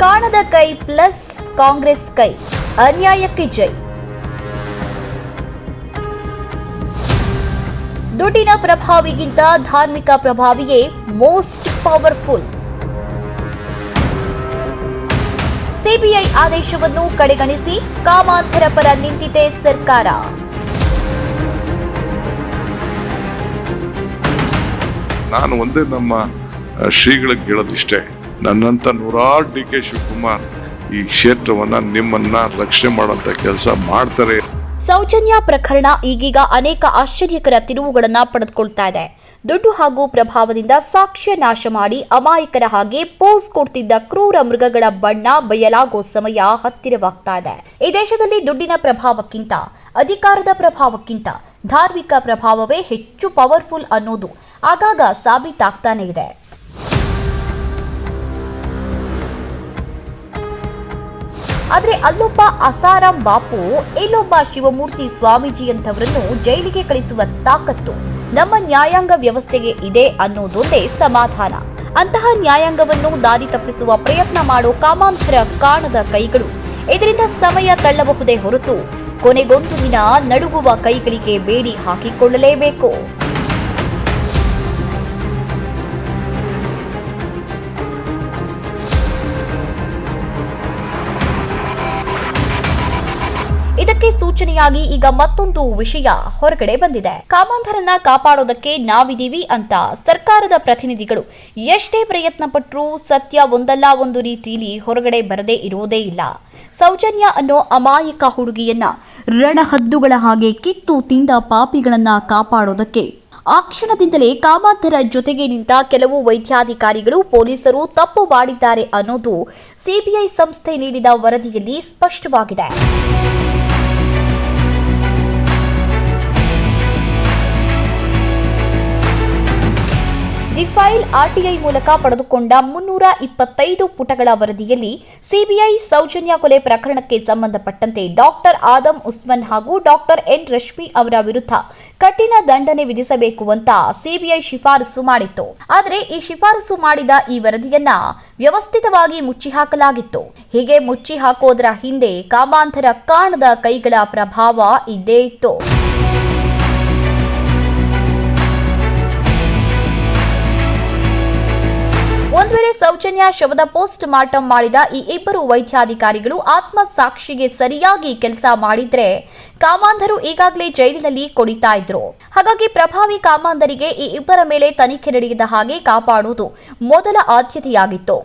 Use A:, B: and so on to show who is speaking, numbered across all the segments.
A: ಕಾಣದ ಕೈ ಪ್ಲಸ್ ಕಾಂಗ್ರೆಸ್ ಕೈ, ಅನ್ಯಾಯಕ್ಕೆ ಜೈ. ದುಡ್ಡಿನ ಪ್ರಭಾವಿಗಿಂತ ಧಾರ್ಮಿಕ ಪ್ರಭಾವಿಯೇ ಮೋಸ್ಟ್ ಪವರ್ಫುಲ್. ಸಿಬಿಐ ಆದೇಶವನ್ನು ಕಡೆಗಣಿಸಿ ಕಾಮಾಂಧರ ಪರ ನಿಂತಿದೆ ಸರ್ಕಾರ.
B: ನಾನು ಒಂದೇ ನಮ್ಮ ಶ್ರೀಗಳಿಗೆ ಹೇಳೋದಿಷ್ಟೇ, ನನ್ನಂತ ನೂರಾರು DK ಶಿವಕುಮಾರ್ ಈ ಕ್ಷೇತ್ರವನ್ನ ನಿಮ್ಮನ್ನ ರಕ್ಷಣೆ ಮಾಡುವಂತ ಕೆಲಸ ಮಾಡ್ತಾರೆ.
A: ಸೌಜನ್ಯ ಪ್ರಕರಣ ಈಗೀಗ ಅನೇಕ ಆಶ್ಚರ್ಯಕರ ತಿರುವುಗಳನ್ನ ಪಡೆದುಕೊಳ್ತಾ ಇದೆ. ದುಡ್ಡು ಹಾಗೂ ಪ್ರಭಾವದಿಂದ ಸಾಕ್ಷ್ಯ ನಾಶ ಮಾಡಿ ಅಮಾಯಕರ ಹಾಗೆ ಪೋಸ್ ಕೊಡ್ತಿದ್ದ ಕ್ರೂರ ಮೃಗಗಳ ಬಣ್ಣ ಬಯಲಾಗೋ ಸಮಯ ಹತ್ತಿರವಾಗ್ತಾ ಇದೆ. ಈ ದೇಶದಲ್ಲಿ ದುಡ್ಡಿನ ಪ್ರಭಾವಕ್ಕಿಂತ, ಅಧಿಕಾರದ ಪ್ರಭಾವಕ್ಕಿಂತ ಧಾರ್ಮಿಕ ಪ್ರಭಾವವೇ ಹೆಚ್ಚು ಪವರ್ಫುಲ್ ಅನ್ನೋದು ಆಗಾಗ ಸಾಬೀತಾಗ್ತಾನೆ ಇದೆ. ಆದ್ರೆ ಅಲ್ಲೊಬ್ಬ ಅಸಾರಾಂ ಬಾಪು, ಇಲ್ಲೊಬ್ಬ ಶಿವಮೂರ್ತಿ ಸ್ವಾಮೀಜಿಯಂತವರನ್ನು ಜೈಲಿಗೆ ಕಳಿಸುವ ತಾಕತ್ತು ನಮ್ಮ ನ್ಯಾಯಾಂಗ ವ್ಯವಸ್ಥೆಗೆ ಇದೆ ಅನ್ನೋದೊಂದೇ ಸಮಾಧಾನ. ಅಂತಹ ನ್ಯಾಯಾಂಗವನ್ನು ದಾರಿ ತಪ್ಪಿಸುವ ಪ್ರಯತ್ನ ಮಾಡೋ ಕಾಮಾಂಧರ ಕಾಣದ ಕೈಗಳು ಇದರಿಂದ ಸಮಯ ತಳ್ಳಬಹುದೇ ಹೊರತು ಕೊನೆಗೊಂದು ದಿನ ನಡುಗುವ ಕೈಗಳಿಗೆ ಬೇಡಿ ಹಾಕಿಕೊಳ್ಳಲೇಬೇಕು. ಇದಕ್ಕೆ ಸೂಚನೆಯಾಗಿ ಈಗ ಮತ್ತೊಂದು ವಿಷಯ ಹೊರಗಡೆ ಬಂದಿದೆ. ಕಾಮಾಂಧರನ್ನ ಕಾಪಾಡೋದಕ್ಕೆ ನಾವಿದೀವಿ ಅಂತ ಸರ್ಕಾರದ ಪ್ರತಿನಿಧಿಗಳು ಎಷ್ಟೇ ಪ್ರಯತ್ನ ಪಟ್ಟರೂ ಸತ್ಯ ಒಂದಲ್ಲ ಒಂದು ರೀತಿಯಲ್ಲಿ ಹೊರಗಡೆ ಬರದೇ ಇರೋದೇ ಇಲ್ಲ. ಸೌಜನ್ಯ ಅನ್ನೋ ಅಮಾಯಕ ಹುಡುಗಿಯನ್ನ ರಣಹದ್ದುಗಳ ಹಾಗೆ ಕಿತ್ತು ತಿಂದ ಪಾಪಿಗಳನ್ನ ಕಾಪಾಡೋದಕ್ಕೆ ಆ ಕ್ಷಣದಿಂದಲೇ ಕಾಮಾಂಧರ ಜೊತೆಗೆ ನಿಂತ ಕೆಲವು ವೈದ್ಯಾಧಿಕಾರಿಗಳು, ಪೊಲೀಸರು ತಪ್ಪು ಮಾಡಿದ್ದಾರೆ ಅನ್ನೋದು ಸಿಬಿಐ ಸಂಸ್ಥೆ ನೀಡಿದ ವರದಿಯಲ್ಲಿ ಸ್ಪಷ್ಟವಾಗಿದೆ. ದಿ ಫೈಲ್ ಆರ್ಟಿಐ ಮೂಲಕ ಪಡೆದುಕೊಂಡ 325 ಪುಟಗಳ ವರದಿಯಲ್ಲಿ ಸಿಬಿಐ ಸೌಜನ್ಯ ಕೊಲೆ ಪ್ರಕರಣಕ್ಕೆ ಸಂಬಂಧಪಟ್ಟಂತೆ ಡಾಕ್ಟರ್ ಆದಂ ಉಸ್ಮಾನ್ ಹಾಗೂ ಡಾಕ್ಟರ್ ಎನ್ ರಶ್ಮಿ ಅವರ ವಿರುದ್ಧ ಕಠಿಣ ದಂಡನೆ ವಿಧಿಸಬೇಕು ಅಂತ ಸಿಬಿಐ ಶಿಫಾರಸು ಮಾಡಿತ್ತು. ಆದರೆ ಈ ಶಿಫಾರಸು ಮಾಡಿದ ಈ ವರದಿಯನ್ನ ವ್ಯವಸ್ಥಿತವಾಗಿ ಮುಚ್ಚಿ ಹಾಕಲಾಗಿತ್ತು. ಹೀಗೆ ಮುಚ್ಚಿ ಹಾಕೋದರ ಹಿಂದೆ ಕಾಮಾಂಧರ ಕಾಣದ ಕೈಗಳ ಪ್ರಭಾವ ಇದ್ದೇ ಇತ್ತು. ಒಂದ್ ವೇಳೆ ಸೌಜನ್ಯ ಶವದ ಪೋಸ್ಟ್ ಮಾರ್ಟಂ ಮಾಡಿದ ಈ ಇಬ್ಬರು ವೈದ್ಯಾಧಿಕಾರಿಗಳು ಆತ್ಮ ಸಾಕ್ಷಿಗೆ ಸರಿಯಾಗಿ ಕೆಲಸ ಮಾಡಿದ್ರೆ ಕಾಮಾಂಧರು ಈಗಾಗಲೇ ಜೈಲಿನಲ್ಲಿ ಕೊಡಿತಾ ಇದ್ರು. ಹಾಗಾಗಿ ಪ್ರಭಾವಿ ಕಾಮಾಂಧರಿಗೆ ಈ ಇಬ್ಬರ ಮೇಲೆ ತನಿಖೆ ನಡೆಯದ ಹಾಗೆ ಕಾಪಾಡುವುದು ಮೊದಲ ಆದ್ಯತೆಯಾಗಿತ್ತು.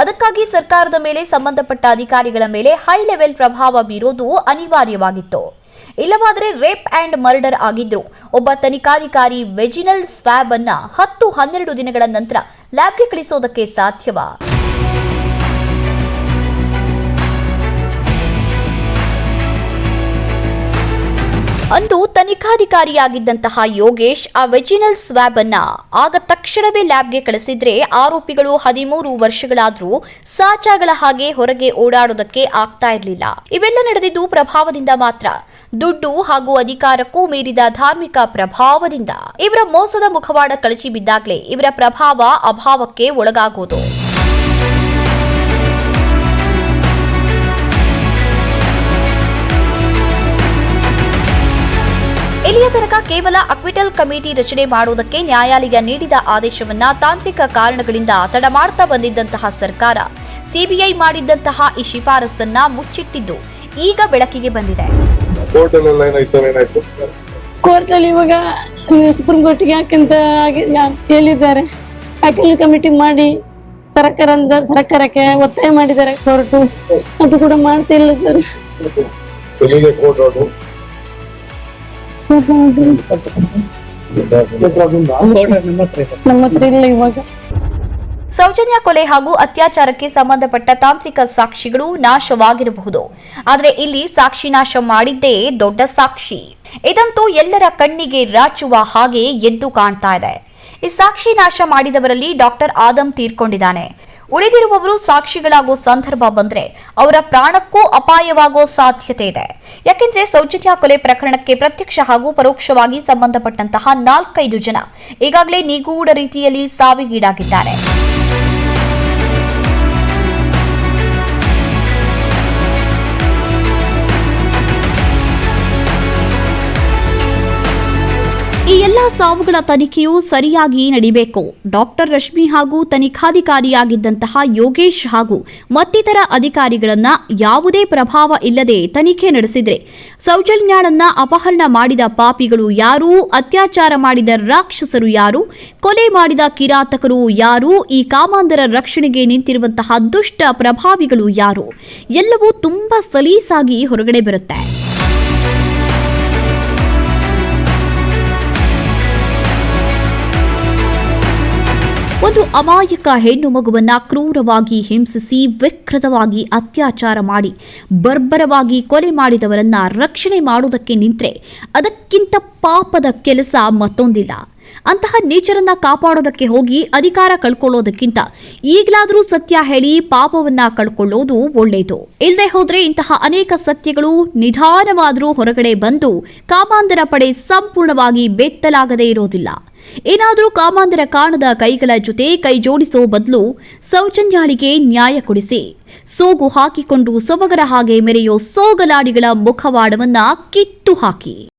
A: ಅದಕ್ಕಾಗಿ ಸರ್ಕಾರದ ಮೇಲೆ, ಸಂಬಂಧಪಟ್ಟ ಅಧಿಕಾರಿಗಳ ಮೇಲೆ ಹೈ ಲೆವೆಲ್ ಪ್ರಭಾವ ಬೀರೋದು ಅನಿವಾರ್ಯವಾಗಿತ್ತು. ಇಲ್ಲವಾದರೆ ರೇಪ್ ಅಂಡ್ ಮರ್ಡರ್ ಆಗಿದ್ರು ಒಬ್ಬ ತನಿಖಾಧಿಕಾರಿ ವೆಜಿನಲ್ ಸ್ವ್ಯಾಬ್ ಅನ್ನ 10-12 ದಿನಗಳ ನಂತರ ಲ್ಯಾಬ್ಗೆ ಕಳಿಸೋದಕ್ಕೆ ಸಾಧ್ಯವಾ? ಅಂದು ತನಿಖಾಧಿಕಾರಿಯಾಗಿದ್ದಂತಹ ಯೋಗೇಶ್ ಆ ವೆಜಿನಲ್ ಸ್ವ್ಯಾಬ್ ಅನ್ನ ಆಗ ತಕ್ಷಣವೇ ಲ್ಯಾಬ್ಗೆ ಕಳಿಸಿದ್ರೆ ಆರೋಪಿಗಳು 13 ವರ್ಷಗಳಾದ್ರೂ ಸಾಚಾಗಳ ಹಾಗೆ ಹೊರಗೆ ಓಡಾಡೋದಕ್ಕೆ ಆಗ್ತಾ ಇರಲಿಲ್ಲ. ಇವೆಲ್ಲ ನಡೆದಿದ್ದು ಪ್ರಭಾವದಿಂದ ಮಾತ್ರ. ದುಡ್ಡು ಹಾಗೂ ಅಧಿಕಾರಕ್ಕೂ ಮೀರಿದ ಧಾರ್ಮಿಕ ಪ್ರಭಾವದಿಂದ. ಇವರ ಮೋಸದ ಮುಖವಾಡ ಕಳಚಿ ಬಿದ್ದಾಗಲೇ ಇವರ ಪ್ರಭಾವ ಅಭಾವಕ್ಕೆ ಒಳಗಾಗೋದು. ಇಲ್ಲಿಯ ತನಕ ಕೇವಲ ಅಕ್ವಿಟಲ್ ಕಮಿಟಿ ರಚನೆ ಮಾಡುವುದಕ್ಕೆ ನ್ಯಾಯಾಲಯ ನೀಡಿದ ಆದೇಶವನ್ನ ತಾಂತ್ರಿಕ ಕಾರಣಗಳಿಂದ ತಡ ಮಾಡ್ತಾ ಬಂದಿದ್ದಂತಹ ಸರ್ಕಾರ ಸಿಬಿಐ ಮಾಡಿದ್ದಂತಹ ಈ ಶಿಫಾರಸನ್ನ ಮುಚ್ಚಿಟ್ಟಿದ್ದು ಈಗ ಬೆಳಕಿಗೆ ಬಂದಿದೆ.
C: ಕೋರ್ಟ್ ಅಲ್ಲಿ ಇವಾಗ ಸುಪ್ರೀಂ ಕೋರ್ಟ್ಗೆ ಯಾಕಂತ ಹೇಳಿದ್ದಾರೆ. ಅಕ್ವಿಟಲ್ ಕಮಿಟಿ ಮಾಡಿ ಸರ್ಕಾರಕ್ಕೆ ಒತ್ತಾಯ ಮಾಡಿದ್ದಾರೆ ಕೋರ್ಟ್. ಅದು ಕೂಡ ಮಾಡ್ತಿಲ್ಲ ಸರ್. ನಮ್ಮ ಹತ್ರ ಇಲ್ಲ ಇವಾಗ.
A: ಸೌಜನ್ಯ ಕೊಲೆ ಹಾಗೂ ಅತ್ಯಾಚಾರಕ್ಕೆ ಸಂಬಂಧಪಟ್ಟ ತಾಂತ್ರಿಕ ಸಾಕ್ಷಿಗಳು ನಾಶವಾಗಿರಬಹುದು. ಆದರೆ ಇಲ್ಲಿ ಸಾಕ್ಷಿ ನಾಶ ಮಾಡಿದ್ದೇ ದೊಡ್ಡ ಸಾಕ್ಷಿ. ಇದಂತೂ ಎಲ್ಲರ ಕಣ್ಣಿಗೆ ರಾಚುವ ಹಾಗೆ ಎದ್ದು ಕಾಣ್ತಾ ಇದೆ. ಈ ಸಾಕ್ಷಿ ನಾಶ ಮಾಡಿದವರಲ್ಲಿ ಡಾಕ್ಟರ್ ಆದಂ ತೀರ್ಕೊಂಡಿದ್ದಾನೆ. ಉಳಿದಿರುವವರು ಸಾಕ್ಷಿಗಳಾಗೋ ಸಂದರ್ಭ ಬಂದ್ರೆ ಅವರ ಪ್ರಾಣಕ್ಕೂ ಅಪಾಯವಾಗೋ ಸಾಧ್ಯತೆ ಇದೆ. ಯಾಕೆಂದ್ರೆ ಸೌಜನ್ಯ ಕೊಲೆ ಪ್ರಕರಣಕ್ಕೆ ಪ್ರತ್ಯಕ್ಷ ಹಾಗೂ ಪರೋಕ್ಷವಾಗಿ ಸಂಬಂಧಪಟ್ಟಂತಹ 4-5 ಜನ ಈಗಾಗಲೇ ನಿಗೂಢ ರೀತಿಯಲ್ಲಿ ಸಾವಿಗೀಡಾಗಿದ್ದಾರೆ. ಸಾವುಗಳ ತನಿಖೆಯು ಸರಿಯಾಗಿ ನಡೀಬೇಕು. ಡಾಕ್ಟರ್ ರಶ್ಮಿ ಹಾಗೂ ತನಿಖಾಧಿಕಾರಿಯಾಗಿದ್ದಂತಹ ಯೋಗೇಶ್ ಹಾಗೂ ಮತ್ತಿತರ ಅಧಿಕಾರಿಗಳನ್ನ ಯಾವುದೇ ಪ್ರಭಾವ ಇಲ್ಲದೆ ತನಿಖೆ ನಡೆಸಿದ್ರೆ ಸೌಜನ್ಯಾಳನ್ನ ಅಪಹರಣ ಮಾಡಿದ ಪಾಪಿಗಳು ಯಾರು, ಅತ್ಯಾಚಾರ ಮಾಡಿದ ರಾಕ್ಷಸರು ಯಾರು, ಕೊಲೆ ಮಾಡಿದ ಕಿರಾತಕರು ಯಾರು, ಈ ಕಾಮಾಂಧರ ರಕ್ಷಣೆಗೆ ನಿಂತಿರುವಂತಹ ದುಷ್ಟ ಪ್ರಭಾವಿಗಳು ಯಾರು, ಎಲ್ಲವೂ ತುಂಬಾ ಸಲೀಸಾಗಿ ಹೊರಗಡೆ ಬರುತ್ತೆ. ಒಂದು ಅಮಾಯಕ ಹೆಣ್ಣು ಮಗುವನ್ನ ಕ್ರೂರವಾಗಿ ಹಿಂಸಿಸಿ ವಿಕೃತವಾಗಿ ಅತ್ಯಾಚಾರ ಮಾಡಿ ಬರ್ಬರವಾಗಿ ಕೊಲೆ ಮಾಡಿದವರನ್ನ ರಕ್ಷಣೆ ಮಾಡುವುದಕ್ಕೆ ನಿಂತ್ರೆ ಅದಕ್ಕಿಂತ ಪಾಪದ ಕೆಲಸ ಮತ್ತೊಂದಿಲ್ಲ. ಅಂತಹ ನೇಚರನ್ನ ಕಾಪಾಡೋದಕ್ಕೆ ಹೋಗಿ ಅಧಿಕಾರ ಕಳ್ಕೊಳ್ಳೋದಕ್ಕಿಂತ ಈಗಲಾದರೂ ಸತ್ಯ ಹೇಳಿ ಪಾಪವನ್ನ ಕಳ್ಕೊಳ್ಳೋದು ಒಳ್ಳೆಯದು. ಇಲ್ಲದೆ ಹೋದ್ರೆ ಇಂತಹ ಅನೇಕ ಸತ್ಯಗಳು ನಿಧಾನವಾದರೂ ಹೊರಗಡೆ ಬಂದು ಕಾಮಾಂಧರ ಪಡೆ ಸಂಪೂರ್ಣವಾಗಿ ಬೆತ್ತಲಾಗದೇ ಇರೋದಿಲ್ಲ. ಏನಾದರೂ ಕಾಮಾಂಧರ ಕಾಣದ ಕೈಗಳ ಜೊತೆ ಕೈ ಜೋಡಿಸೋ ಬದಲು ಸೌಜನ್ಯಾಳಿಗೆ ನ್ಯಾಯ ಕೊಡಿಸಿ ಸೋಗು ಹಾಕಿಕೊಂಡು ಸೊಬಗರ ಹಾಗೆ ಮೆರೆಯೋ ಸೋಗಲಾಡಿಗಳ ಮುಖವಾಡವನ್ನ ಕಿತ್ತು ಹಾಕಿ.